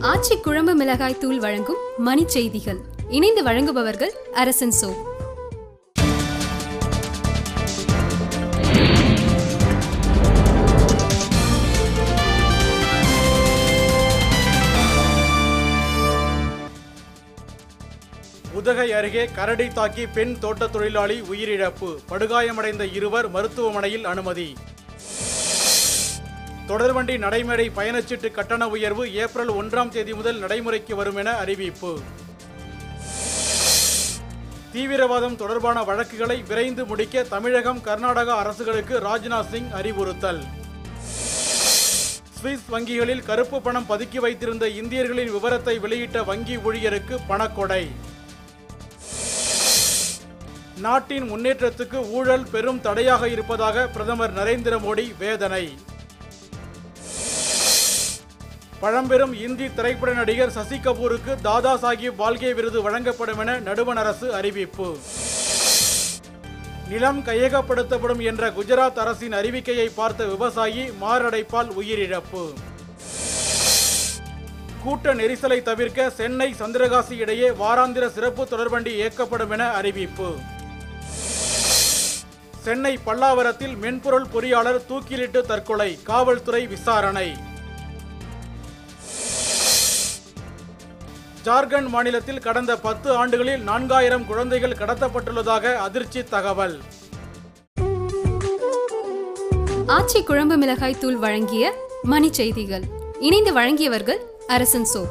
ஆச்சி குழம்பு மிளகாய் தூள் வழங்கும் மணி செய்திகள். இணைந்து வழங்குபவர்கள் அரசன் சோ. உதகை அருகே கரடி தாக்கி பெண் தோட்ட தொழிலாளி உயிரிழப்பு, படுகாயமடைந்த இருவர் மருத்துவமனையில் அனுமதி. தொடர்வண்டி நடைமேடை பயணச்சீட்டு கட்டண உயர்வு ஏப்ரல் 1ஆம் தேதி முதல் நடைமுறைக்கு வரும் என அறிவிப்பு. தீவிரவாதம் தொடர்பான வழக்குகளை விரைந்து முடிக்க தமிழகம், கர்நாடகா அரசுகளுக்கு ராஜ்நாத் சிங் அறிவுறுத்தல். சுவிஸ் வங்கிகளில் கருப்பு பணம் பதுக்கி வைத்திருந்த இந்தியர்களின் விவரத்தை வெளியிட்ட வங்கி ஊழியருக்கு பணக்கொடை. நாட்டின் முன்னேற்றத்துக்கு ஊழல் பெரும் தடையாக இருப்பதாக பிரதமர் நரேந்திர மோடி வேதனை. பழம்பெரும் இந்தி திரைப்பட நடிகர் சசி கபூருக்கு தாதா சாஹிப் பால்கே விருது வழங்கப்படும் என நடுவண் அரசு அறிவிப்பு. நிலம் கையகப்படுத்தப்படும் என்ற குஜராத் அரசின் அறிவிக்கையை பார்த்த விவசாயி மாரடைப்பால் உயிரிழப்பு. கூட்ட நெரிசலை தவிர்க்க சென்னை சந்திரகாசி இடையே வாராந்திர சிறப்பு தொடர்வண்டி இயக்கப்படும் என அறிவிப்பு. சென்னை பல்லாவரத்தில் மென்பொருள் பொறியாளர் தூக்கிலிட்டு தற்கொலை, காவல்துறை விசாரணை. ஜார்க்கண்ட் மாநிலத்தில் கடந்த 10 ஆண்டுகளில் 4000 குழந்தைகள் கடத்தப்பட்டுள்ளதாக அதிர்ச்சி தகவல். ஆச்சி குழம்பு மிளகாய் தூள் வழங்கிய மணி செய்திகள். இணைந்து வழங்கியவர்கள் அரசன் சோ.